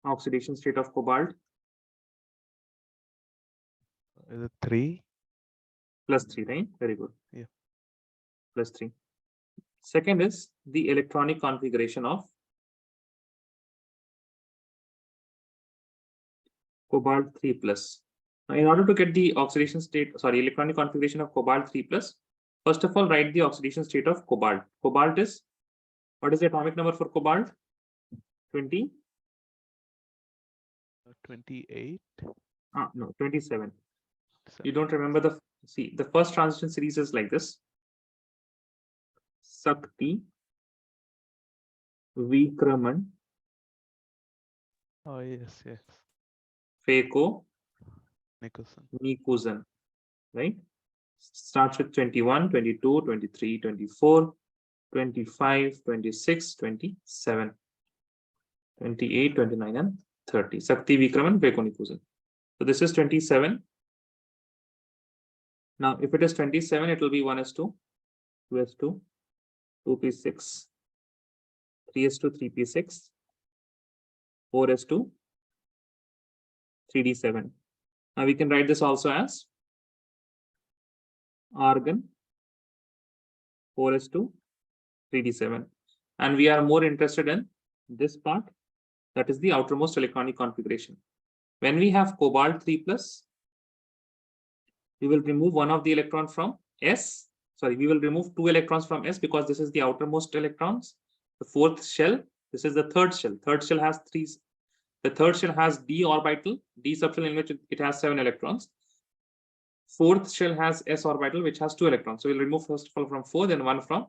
Oxidation state of cobalt? Is it 3? +3, right? Very good. Yeah. +3. Second is the electronic configuration of cobalt 3+. Now, in order to get the oxidation state, electronic configuration of cobalt 3+, first of all, write the oxidation state of cobalt. Cobalt is, what is the atomic number for cobalt? 20? 28. No, 27. You 7. don't remember the first transition series is like this. Sakti, Vikraman, Oh, yes, yes. Feko, Nicholson. Nikusan, right? Starts with 21, 22, 23, 24, 25, 26, 27, 28, 29, and 30. Sakti, Vikraman, Feko, Nikusan. So this is 27. Now, if it is 27, it will be 1s2, 2s2, 2p6, 3s2, 3p6, 4s2, 3d7. Now we can write this also as argon 4s2, 3d7. And we are more interested in this part, that is the outermost electronic configuration. When we have cobalt 3+, we will remove one of the electron from S. Sorry, we will remove 2 electrons from S because this is the outermost electrons. The fourth shell, this is the third shell. Third shell has 3. The third shell has d orbital, d subshell in which it has 7 electrons. Fourth shell has s orbital, which has 2 electrons. So we'll remove first of all from 4, then 1 from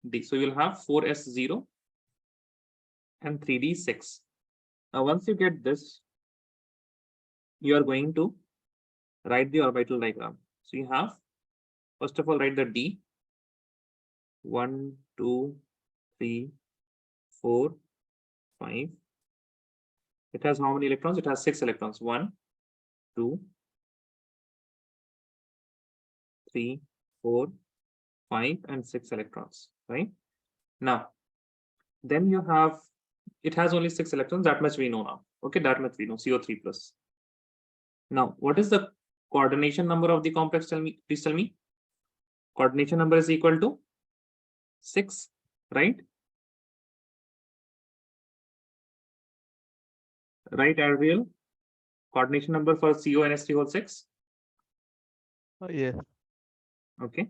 d. So you'll have 4s0 and 3d6. Now, once you get this, you are going to write the orbital diagram. So you have, first of all, write the d. 1, 2, 3, 4, 5. It has how many electrons? It has 6 electrons. 1, 2, 3, 4, 5, and 6 electrons, right? Now, then you have, it has only 6 electrons, that much we know now. Okay, that much we know, CO3+. Now, what is the coordination number of the complex? Tell me, please tell me. Coordination number is equal to 6, right? Right, Ariel? Coordination number for CO and ST whole 6? Oh, yeah. Okay.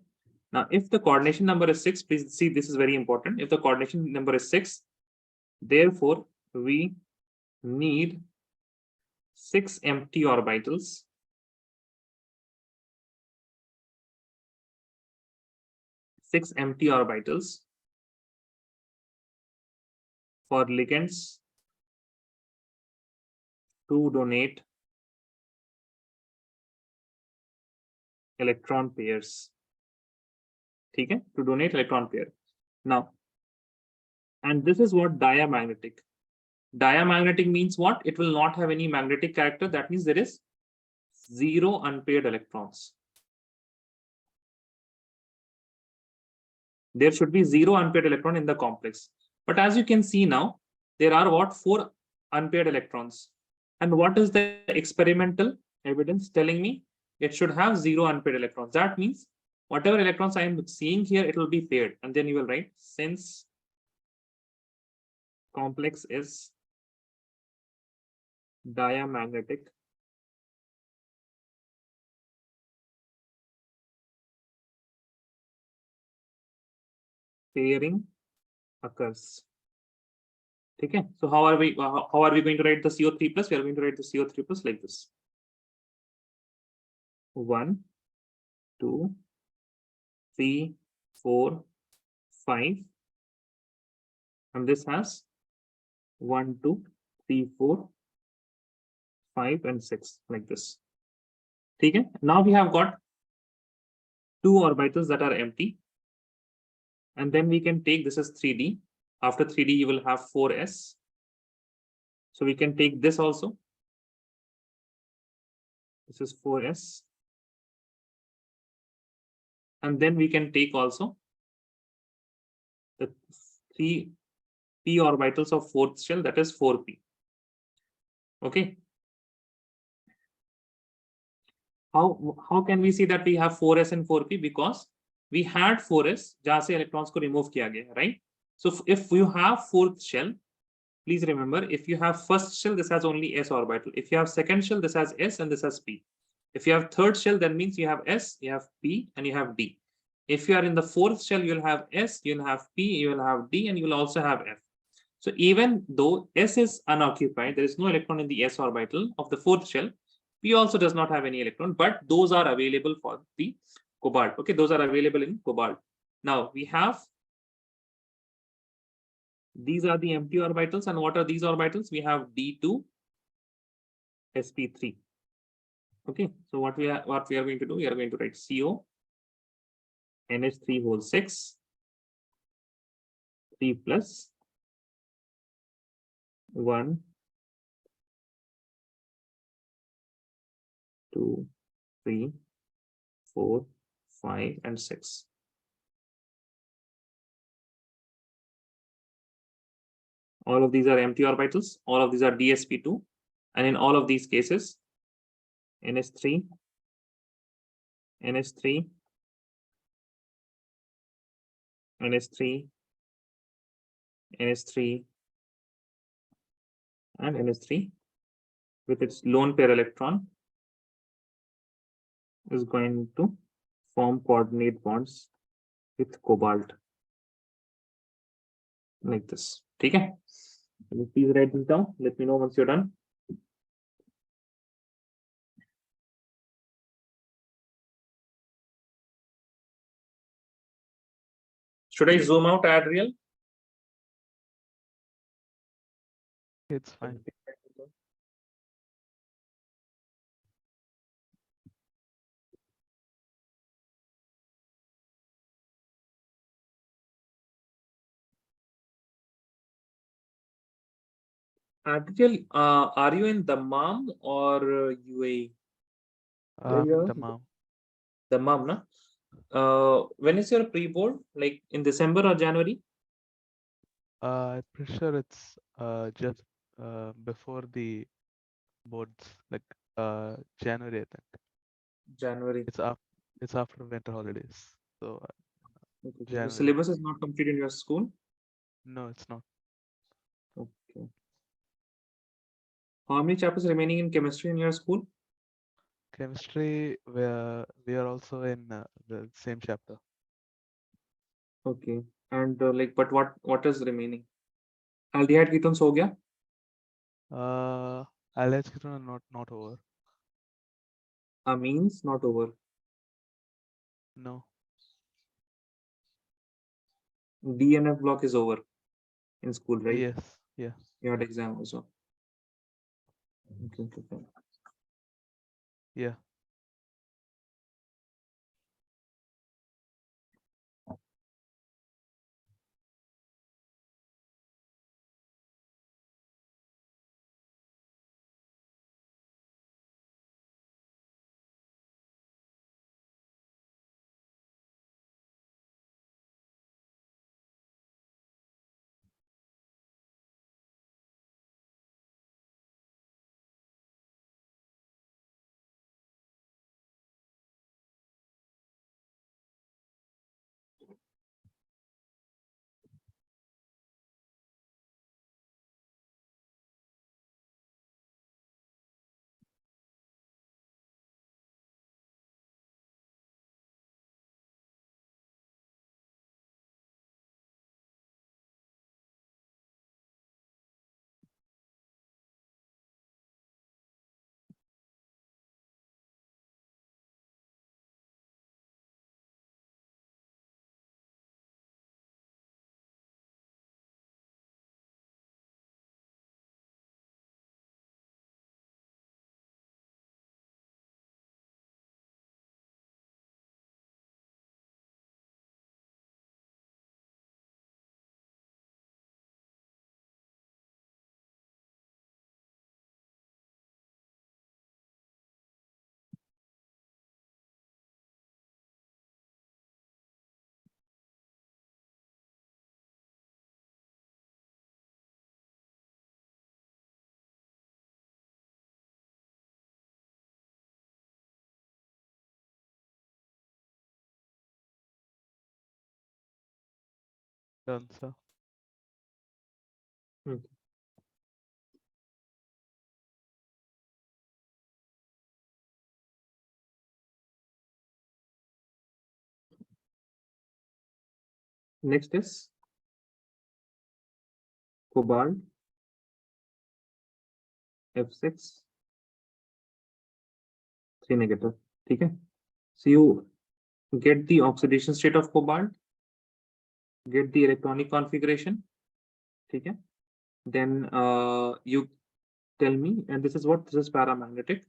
Now, if the coordination number is 6, please see, this is very important. If the coordination number is 6, therefore, we need 6 empty orbitals. 6 empty orbitals for ligands to donate electron pairs. Okay, to donate electron pair. Now, and this is what diamagnetic. Diamagnetic means what? It will not have any magnetic character. That means there is 0 unpaired electrons. There should be 0 unpaired electron in the complex. But as you can see now, there are what? 4 unpaired electrons. And what is the experimental evidence telling me? It should have 0 unpaired electrons. That means whatever electrons I am seeing here, it will be paired. And then you will write, since complex is diamagnetic, pairing occurs. Okay, so how are we going to write the CO3+? We are going to write the CO3+ like this. 1, 2, 3, 4, 5. And this has 1, 2, 3, 4, 5, and 6, like this. Okay, now we have got 2 orbitals that are empty. And then we can take, this is 3D. After 3D, you will have 4s. So we can take this also. This is 4s. And then we can take also the 3 p orbitals of fourth shell, that is 4p. Okay. How can we see that we have 4s and 4p? Because we had 4s जहाँ से electrons को remove किया गया, right? So if you have fourth shell, please remember, if you have first shell, this has only s orbital. If you have second shell, this has s and this has p. If you have third shell, that means you have s, you have p, and you have d. If you are in the fourth shell, you'll have s, you'll have p, you'll have d, and you'll also have f. So even though s is unoccupied, there is no electron in the s orbital of the fourth shell. P also does not have any electron, but those are available for the cobalt. Okay, those are available in cobalt. Now we have, these are the empty orbitals, and what are these orbitals? We have d2, sp3. Okay, so what we are going to do? We are going to write CO NH3 whole 6 3 plus 1 2 3 4 5 and 6. All of these are empty orbitals. All of these are dsp2, and in all of these cases, NH3 NH3 NH3 NH3 and NH3 with its lone pair electron is going to form coordinate bonds with cobalt like this. Okay, please write this down. Let me know once you're done. Should I zoom out, add real? It's fine. Adriel, are you in Dammam or UAE? In the mom. Dammam, na? When is your pre-board? Like in December or January? I'm pretty sure it's just before the boards, like January, I think. January. It's after winter holidays. So Okay. The January. syllabus is not complete in your school? No, it's not. Okay. How many chapters remaining in chemistry in your school? Chemistry, we are also in the same chapter. Okay. And like, but what is remaining? Aldehyde ketones हो गया? Aldehydes are not over. Amines not over. No. DNF block is over in school, right? Yes. Yeah. You had exam also. Okay. Yeah. Done, sir. Next is cobalt F6 3 negative. ठीक है. So you get the oxidation state of cobalt, get the electronic configuration. ठीक है. Then you tell me, and this is what, this is paramagnetic.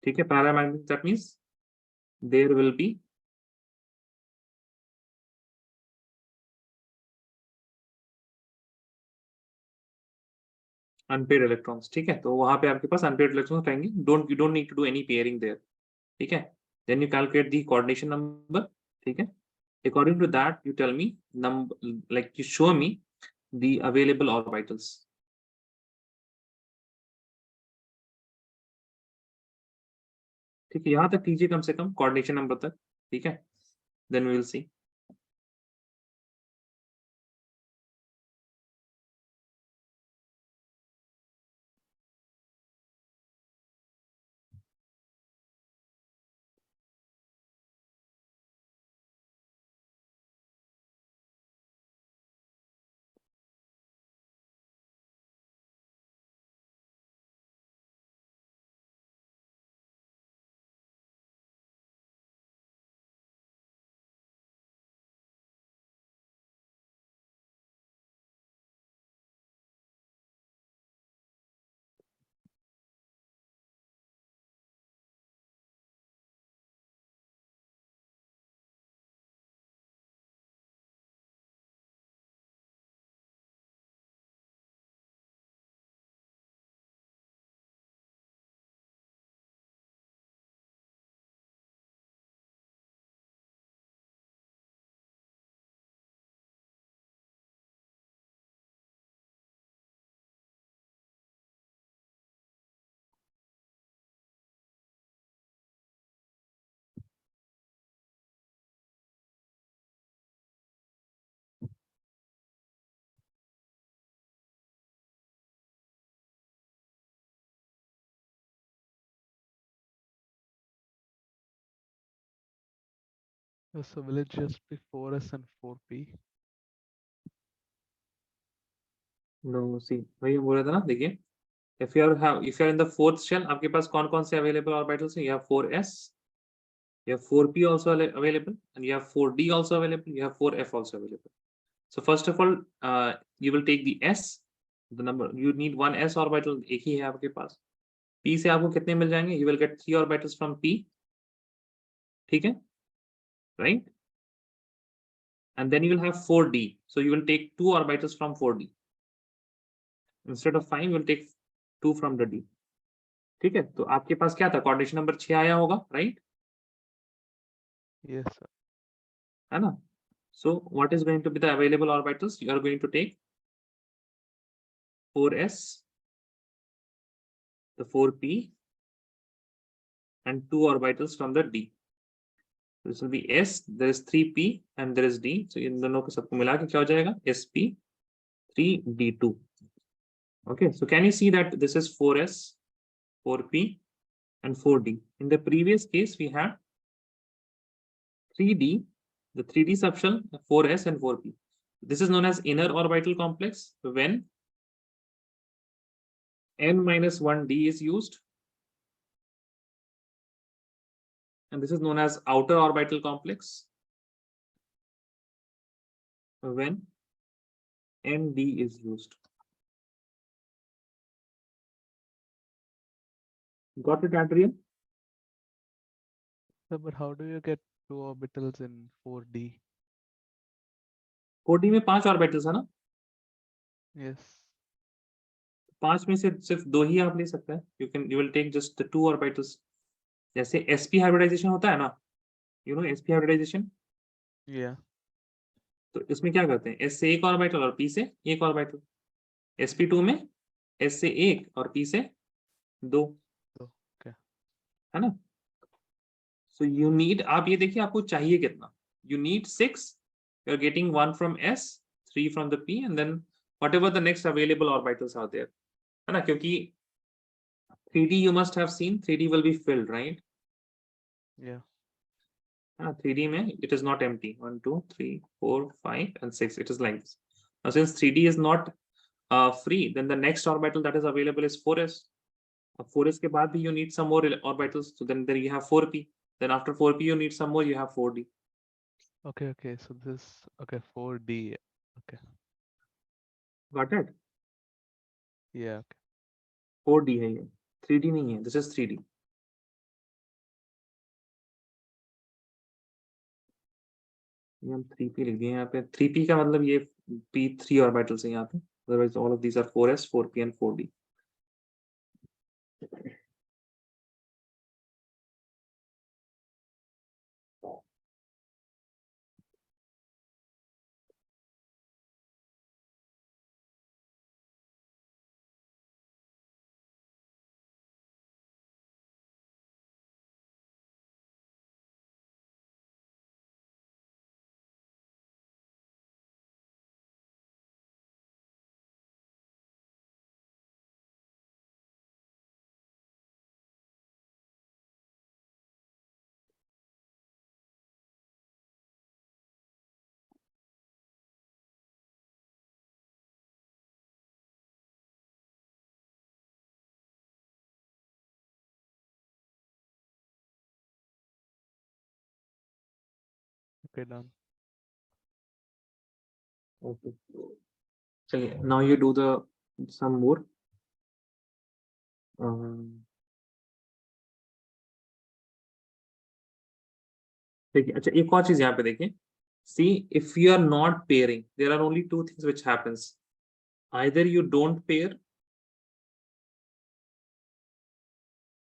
ठीक है. Paramagnetic, that means there will be unpaired electrons. ठीक है. तो वहां पे आपके पास unpaired electrons रहेंगे. You don't need to do any pairing there. ठीक है. Then you calculate the coordination number. ठीक है. According to that, you tell me number, like you show me the available orbitals. ठीक है. यहां तक कीजिए कम से कम कोऑर्डिनेशन नंबर तक. ठीक है. Then we will see. So will it just be 4s and 4p? No, see, वही बोल रहा था ना. देखिए, if you are in the fourth shell, आपके पास कौन कौन से available orbitals हैं? You have 4s, you have 4p also available, and you have 4d also available, you have 4f also available. So first of all, you will take the s, the number you need one s orbital एक ही है आपके पास. p से आपको कितने मिल जाएंगे? You will get 3 orbitals from p. ठीक है, right? And then you will have 4d, so you will take 2 orbitals from 4d. Instead of 5, you will take 2 from the d. ठीक है. तो आपके पास क्या था? कोऑर्डिनेशन नंबर 6 आया होगा, राइट? Yes, sir. है ना? So what is going to be the available orbitals? You are going to take 4s, the 4p, and 2 orbitals from the d. This will be s, there is 3p and there is d. So इन दोनों को सबको मिला के क्या हो जाएगा? sp 3d2. Okay, so can you see that this is 4s, 4p, and 4d? In the previous case, we had 3d, the 3d subshell, 4s and 4p. This is known as inner orbital complex when n-1d is used, and this is known as outer orbital complex when nd is used. Got it, Adrian? Sir, but how do you get 2 orbitals in 4d? 4d में 5 orbitals है ना. Yes. 5 में से सिर्फ 2 ही आप ले सकते हैं. You will take just the 2 orbitals. जैसे sp हाइब्रिडाइजेशन होता है ना, you know sp hybridization. Yeah. तो इसमें क्या करते हैं? s से एक ऑर्बिटल और p से एक ऑर्बिटल. sp2 में s से एक और p से 2. So, okay. है ना? So you need, आप ये देखिए आपको चाहिए कितना, you need 6, you're getting 1 from S, 3 from the P, and then whatever the next available orbitals are there, है ना, क्योंकि 3D you must have seen, 3D will be filled, right? Yeah. 3D में it is not empty, 1 2 3 4 5 and 6, it is like this. Now since 3D is not free, then the next orbital that is available is 4s. 4s के बाद भी you need some more orbitals, so then you have 4p, then after 4p you need some more, you have 4d. Okay, okay. So this, okay, 4D. Okay. Got it? Yeah, okay. 4d है ये, 3d नहीं है, this is 3d. ये हम 3p लिख दिए यहाँ पे, 3p का मतलब ये p3 ऑर्बिटल्स है यहाँ पे, otherwise all of these are 4s 4p and 4d. Okay, done. Okay. चलिए, now you do the some more. देखिए, अच्छा एक और चीज यहाँ पे देखिए, see if you are not pairing, there are only two things which happens, either you don't pair,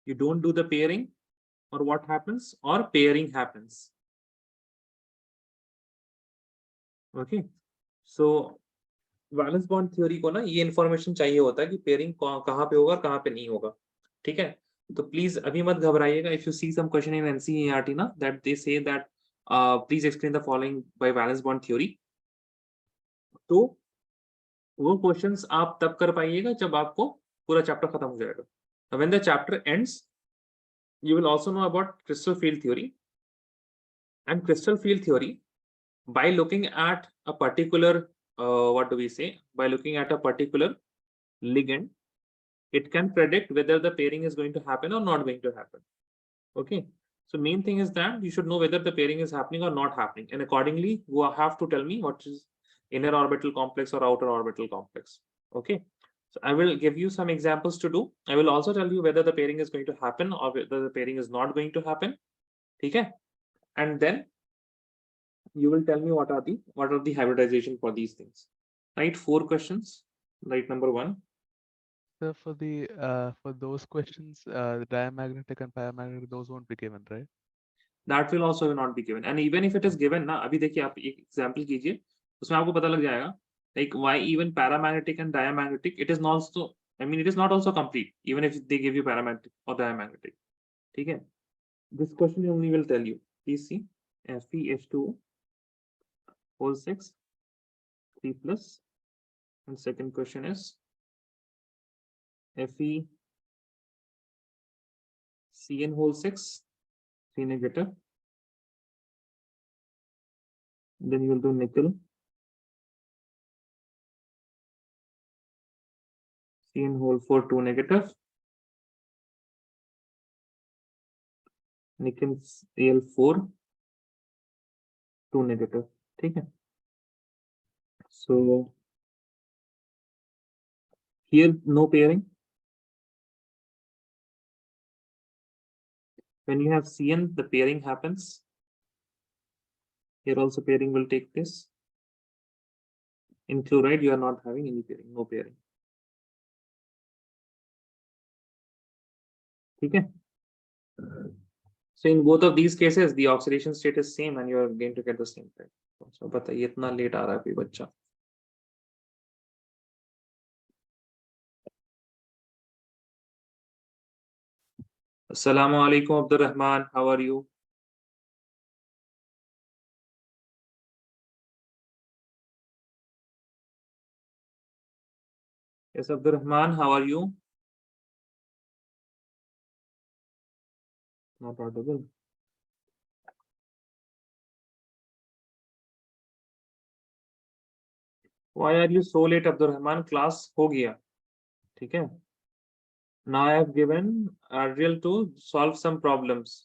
you don't do the pairing, or what happens, or pairing happens. Okay, so valence bond theory को ना ये information चाहिए होता है कि pairing कहाँ पे होगा कहाँ पे नहीं होगा, ठीक है? तो प्लीज अभी मत घबराइएगा, if you see some question in NCERT ना that they say that please explain the following by valence bond theory, तो वो क्वेश्चंस आप तब कर पाइएगा जब आपको पूरा चैप्टर खत्म हो जाएगा. When the chapter ends you will also know about crystal field theory, and crystal field theory, by looking at a particular what do we say, by looking at a particular ligand, it can predict whether the pairing is going to happen or not going to happen. Okay, so main thing is that you should know whether the pairing is happening or not happening, and accordingly you have to tell me what is inner orbital complex or outer orbital complex. Okay, so I will give you some examples to do. I will also tell you whether the pairing is going to happen or whether the pairing is not going to happen. Okay, and then you will tell me what are the hybridization for these things. Right, 4 questions. Right, number 1. So for those questions, the diamagnetic and paramagnetic, those won't be given, right? That will also not be given, and even if it is given ना, अभी देखिए आप एक example कीजिए, उसमें आपको पता लग जाएगा, like why even paramagnetic and diamagnetic, it is not also, I mean it is not also complete even if they give you paramagnetic or diamagnetic. ठीक है, this question only will tell you, please see, FeH2 whole 6 3 plus, and second question is FeCN whole 6 3 negative, then you will do nickel CN whole 4 2 negative, nickel Al4 2 negative. ठीक है, so here no pairing. When you have CN, the pairing happens. Here also pairing will take place. In chloride, you are not having any pairing, no pairing. Okay. So in both of these cases, the oxidation state is same, and you are going to get the same thing. So बताइए इतना late आ रहा है कोई बच्चा? Assalamu alaikum Abdul Rahman, how are you? Yes, Abdurrahman, how are you? Not audible. Why are you so late, Abdurrahman? Class हो गया, ठीक है? Now I have given Adriel to solve some problems.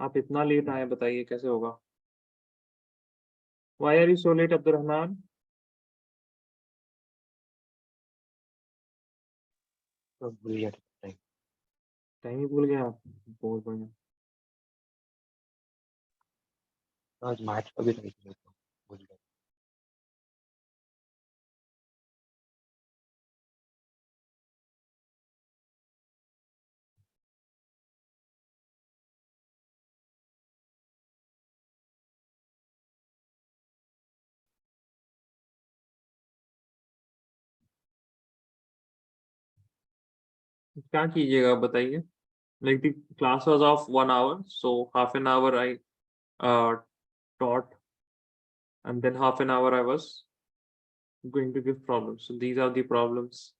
आप इतना लेट आए, बताइए कैसे होगा? Why are you so late, Abdurrahman? भूल गया टाइम टाइम ही भूल गया आप? बहुत बढ़िया। आज मैच का भी नहीं खेला था, भूल गया। क्या कीजिएगा बताइए? Like the class was of 1 hour, so half an hour I taught, and then half an hour I was going to give problems. So these are the problems.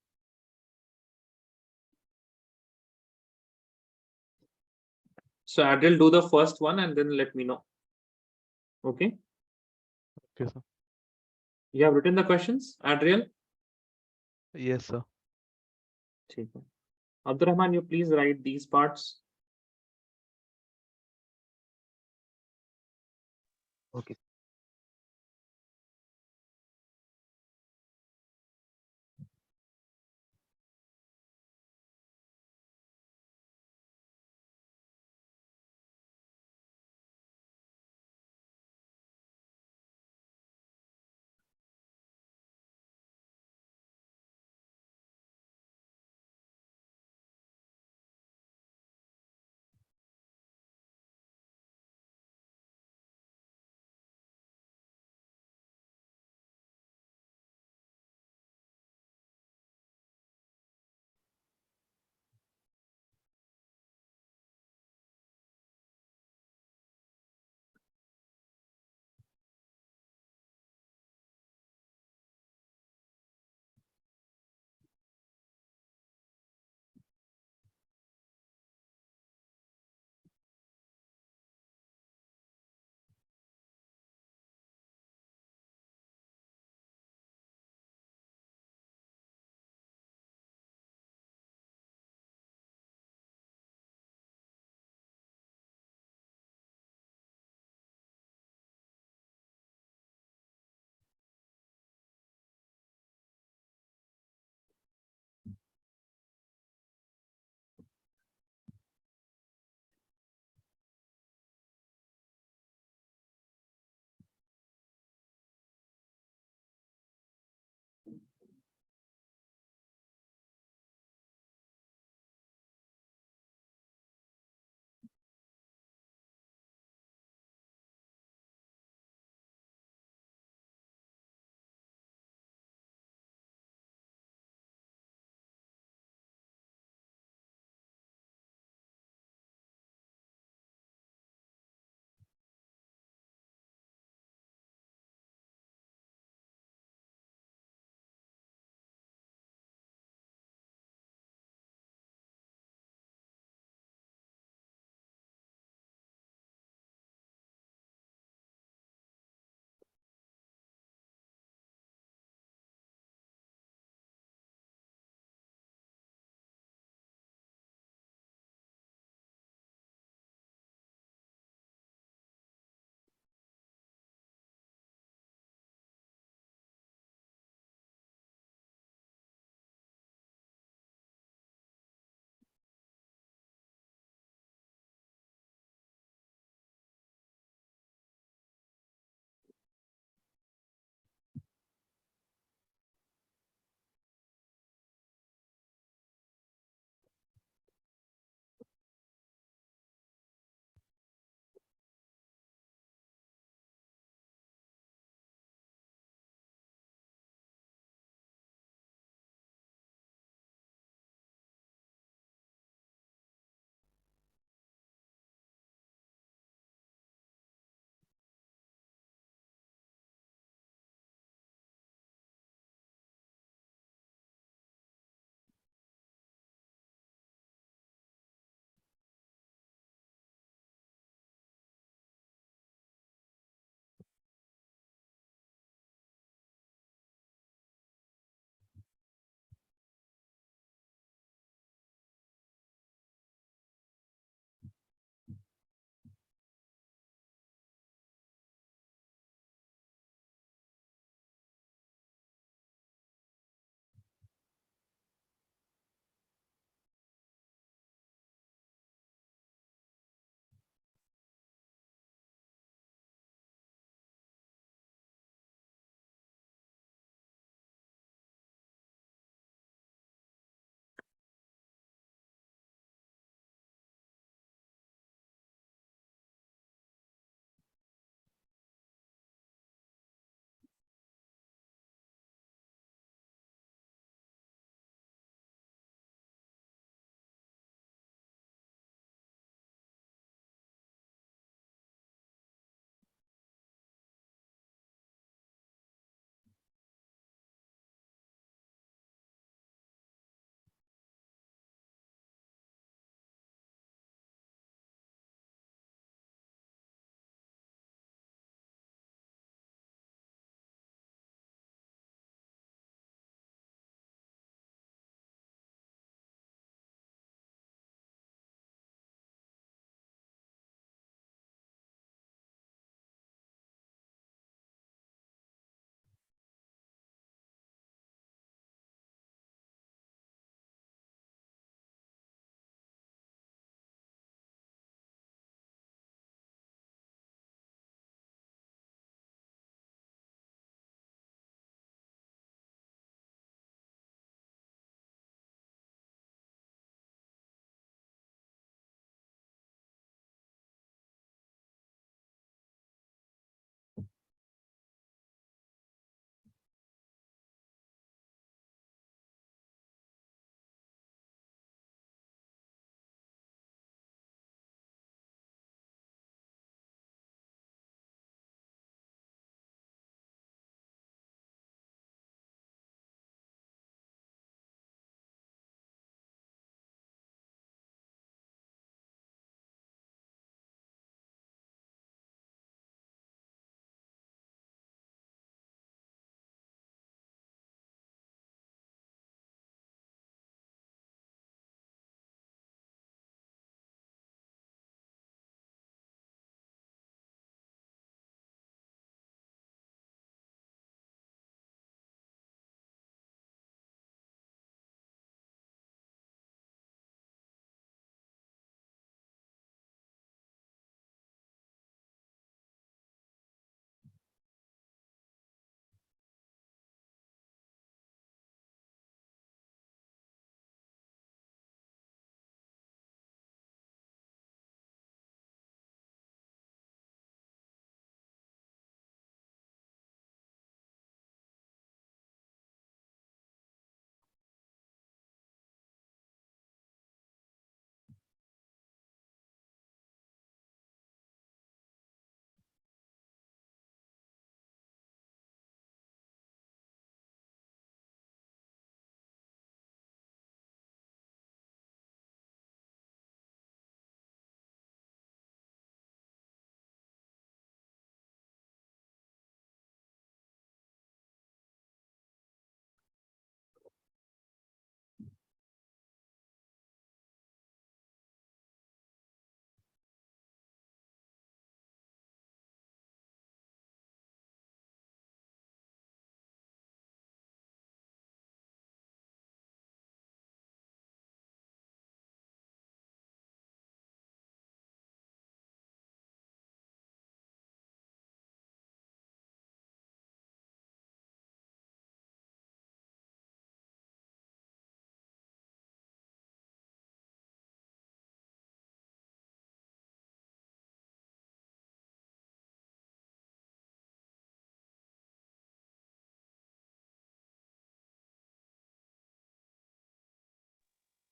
So Adriel, do the first one and then let me know. Okay? Okay, sir. You have written the questions, Adriel? Yes, sir. ठीक है. Abdurrahman, you please write these parts. Okay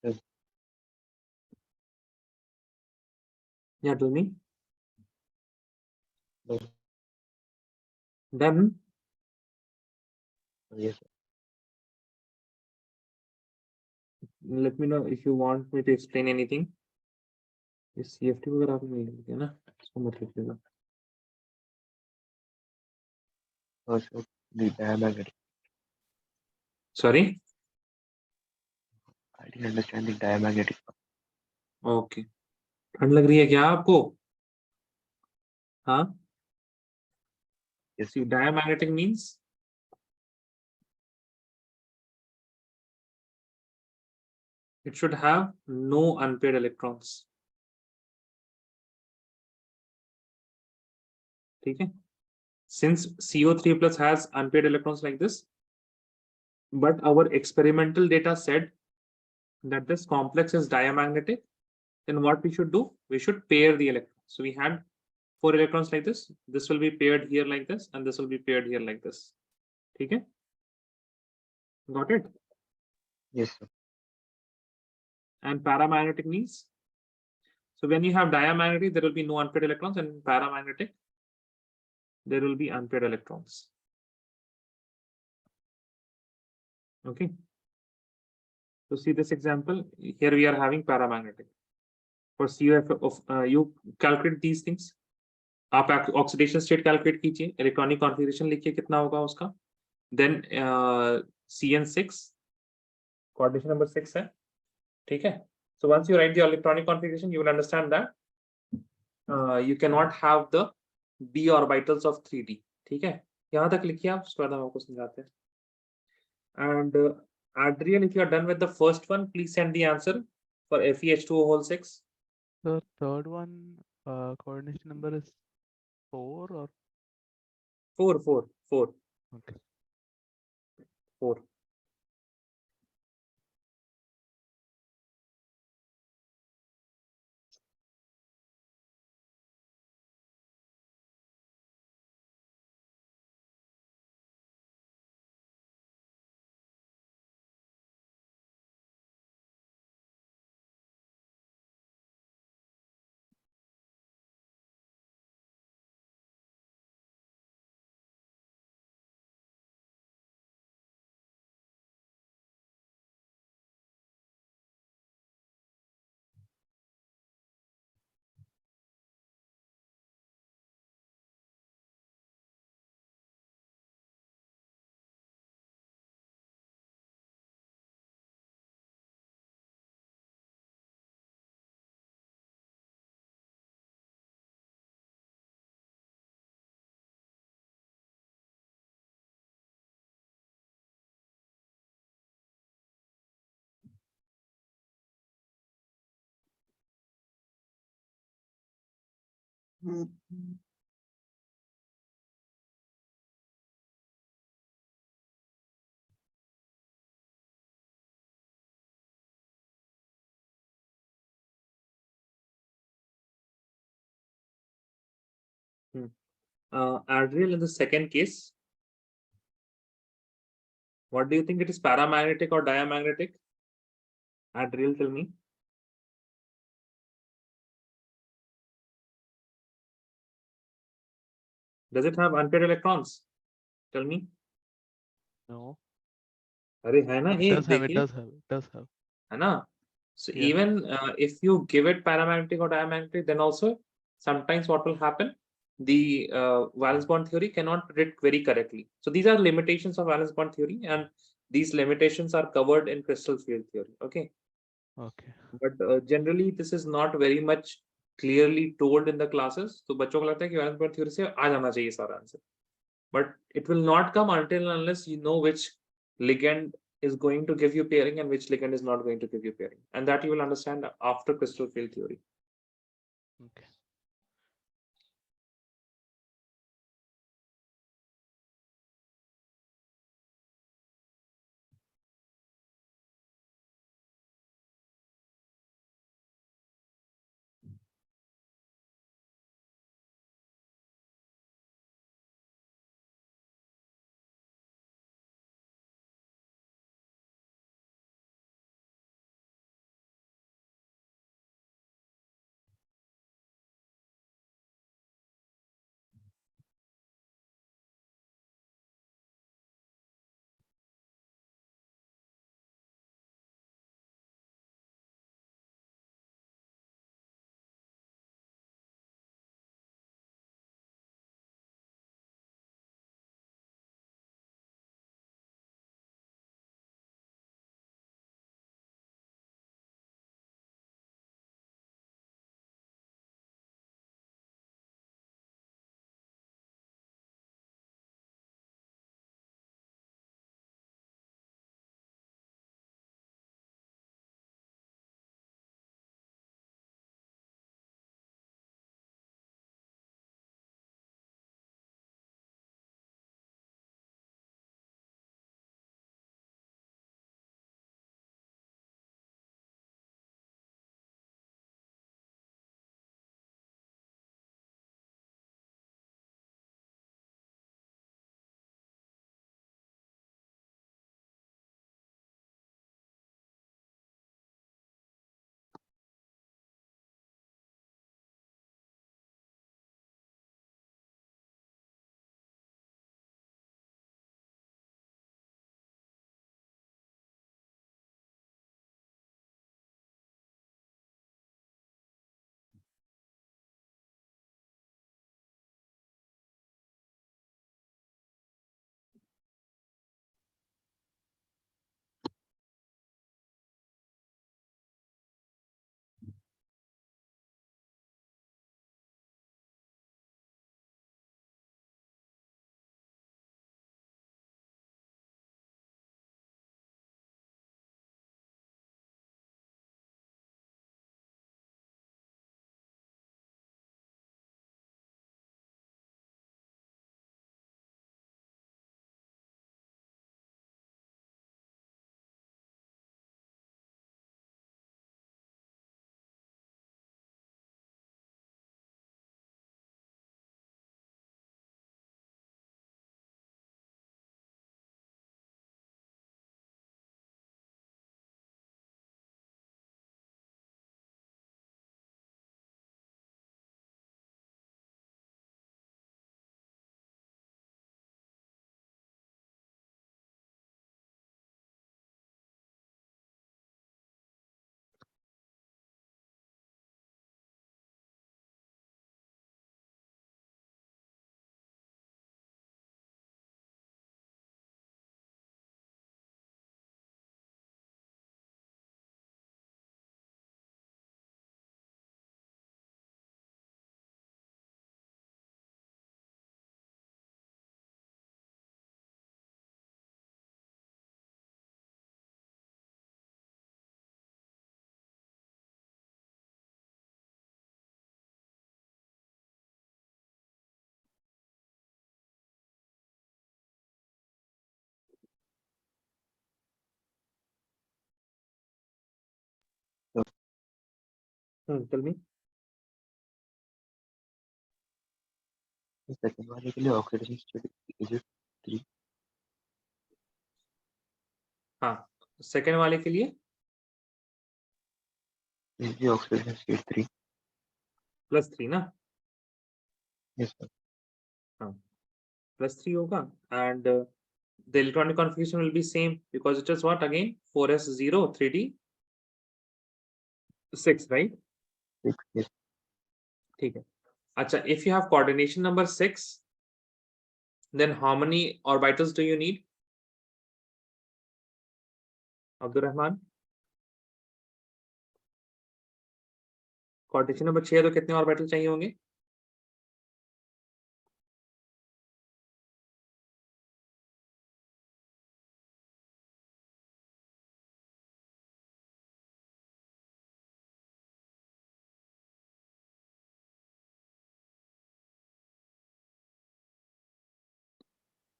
Yes. Yeah, tell me. No. Done. Yes, sir. Let me know if you want me to explain anything. ये CFT वगैरह आपने नहीं लिखा ना, इसको मत लिखिएगा. No, sir. The diamagnetic. Sorry. I didn't understand the diamagnetic part. Okay. ठंड लग रही है क्या आपको? हाँ. Yes, See, diamagnetic means it should have no unpaired electrons. ठीक है? Since CO3 plus has unpaired electrons like this, but our experimental data said that this complex is diamagnetic, then what we should do? We should pair the electrons. So we had 4 electrons like this. This will be paired here like this, and this will be paired here like this. Okay? Got it? yes, sir. And paramagnetic means, so when you have diamagnetic, there will be no unpaired electrons, and in paramagnetic, there will be unpaired electrons. Okay. So see this example. Here we are having paramagnetic. For CUF of you calculate these things. आप oxidation state calculate कीजिए, electronic configuration लिखिए कितना होगा उसका, then CN6 coordination number 6 है, ठीक है. So once you write the electronic configuration, you will understand that you cannot have the b orbitals of 3d. ठीक है, यहाँ तक लिखिए आप, उसके बाद हम आपको समझाते हैं. And Adrian, if you are done with the first one, please send the answer for FeH2O whole 6. The third one, coordination number is 4 or 4. okay. 4. Adriel, in the second case, what do you think, it is paramagnetic or diamagnetic? Adriel, tell me. Does it have unpaired electrons? Tell me. No. अरे है ना, It ये does have. It देखिए, does have. It does have. है ना. So Yeah. even if you give it paramagnetic or diamagnetic, then also sometimes what will happen, the valence bond theory cannot predict very correctly. So these are limitations of valence bond theory, and these limitations are covered in crystal field theory. Okay. Okay. But generally this is not very much clearly told in the classes. तो बच्चों को लगता है कि valence bond theory से आ जाना चाहिए सारा answer. But it will not come until and unless you know which ligand is going to give you pairing and which ligand is not going to give you pairing, and that you will understand after crystal field theory. Okay. Tell me. The second वाले के लिए oxidation state is it 3? हाँ, second वाले के लिए Is the oxidation state 3? +3 ना. Yes sir. हाँ, +3 होगा. And the electronic configuration will be same because it is what again 4s0 3d 6, right? 6. Yes. ठीक है. अच्छा, if you have coordination number 6, then how many orbitals do you need? Abdur Rahman, coordination number 6 है तो कितने orbital चाहिए होंगे?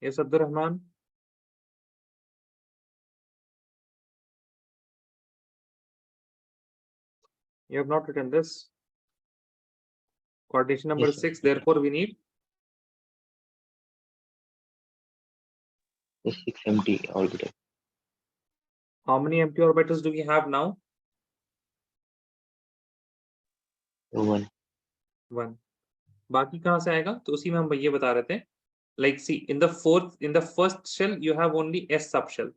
Yes, Abdur Rahman. You have not written this. Coordination number Yes, sir. 6, therefore we need The 6 empty orbital. how many empty orbitals do we have now? 1. 1. बाकी कहाँ से आएगा? तो उसी में हम ये बता रहे थे. Like see, in the first shell you have only S subshell.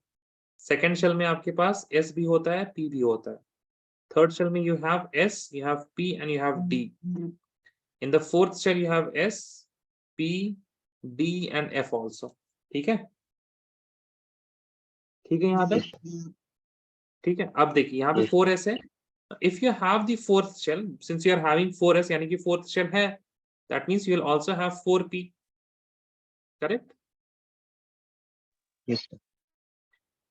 Second shell में आपके पास S भी होता है, P भी होता है. Third shell में you have S, you have P and you have D. In the fourth shell you have S, P, D and F also. ठीक है? ठीक है यहाँ तक? ठीक है. अब देखिए यहाँ पे Yes. 4s है. If you have the fourth shell, since you are having 4s यानी कि fourth shell है, that means you will also have 4p. Correct? Yes sir.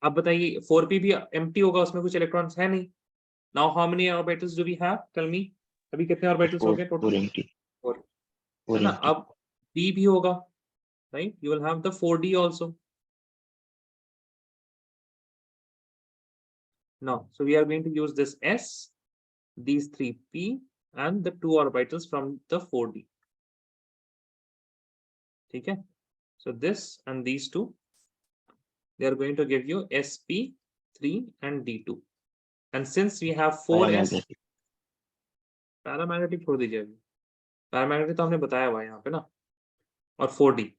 अब बताइए 4p भी empty होगा, उसमें कुछ इलेक्ट्रॉन्स है नहीं. Now how many orbitals do we have? Tell me. अभी कितने orbitals हो गए 4 total? empty. 4. 4 है ना? empty. अब d भी होगा, right? You will have the 4d also. Now, so we are going to use this S, these 3p and the 2 orbitals from the 4d. ठीक है? So this and these two, they are going to give you sp3 and d2. And since we have 4s, Paramagnetic. Paramagnetic छोड़ दीजिए अभी. Paramagnetic तो हमने बताया हुआ है यहाँ पे ना. और 4d.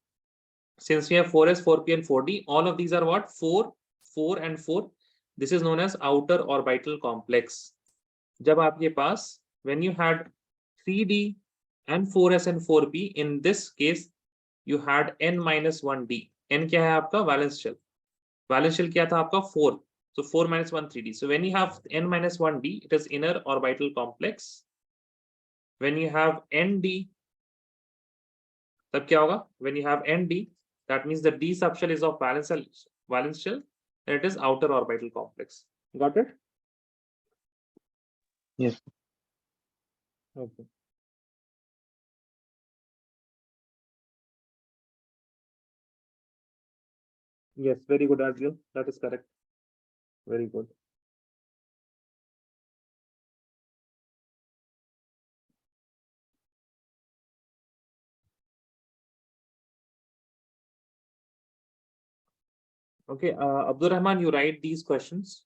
Since we have 4s, 4p and 4d, all of these are what? 4, 4 and 4. This is known as outer orbital complex. जब आपके पास, when you had 3d and 4s and 4p, in this case you had n-1d. n क्या है आपका? Valence shell. Valence shell क्या था आपका? 4. So 4 minus 1 3d. So when you have n-1d, it is inner orbital complex. When you have nd, तब क्या होगा? When you have nd, that means the d subshell is of valence shell, and it is outer orbital complex. Got it? Yes. Okay. Yes, very good, Adriel. That is correct. Very good. Okay, Abdur Rahman, you write these questions.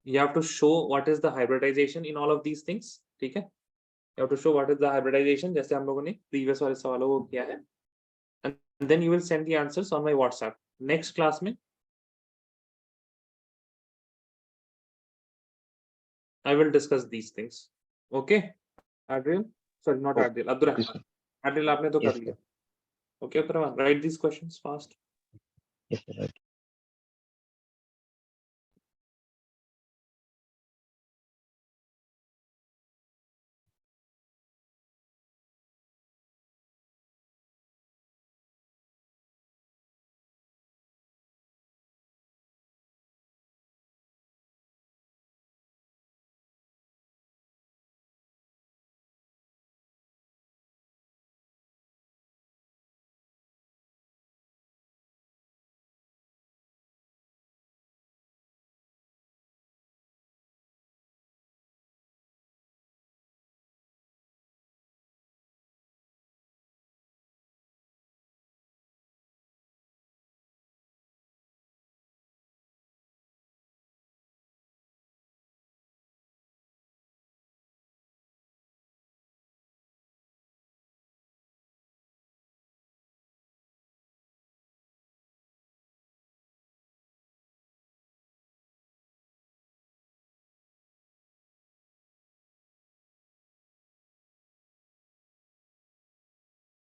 You have to show what is the hybridization in all of these things. ठीक है? You have to show what is the hybridization, जैसे हम लोगों ने previous वाले सवालों को किया है. And then you will send the answers on my WhatsApp. Next class में I will discuss these things. Okay, Adriel? Sorry, not Oh, Adriel. Abdur okay, Rahman. sir. Adriel, आपने तो Yes कर लिया. sir. Okay, Abdur Rahman, write these questions fast. Yes sir. Right.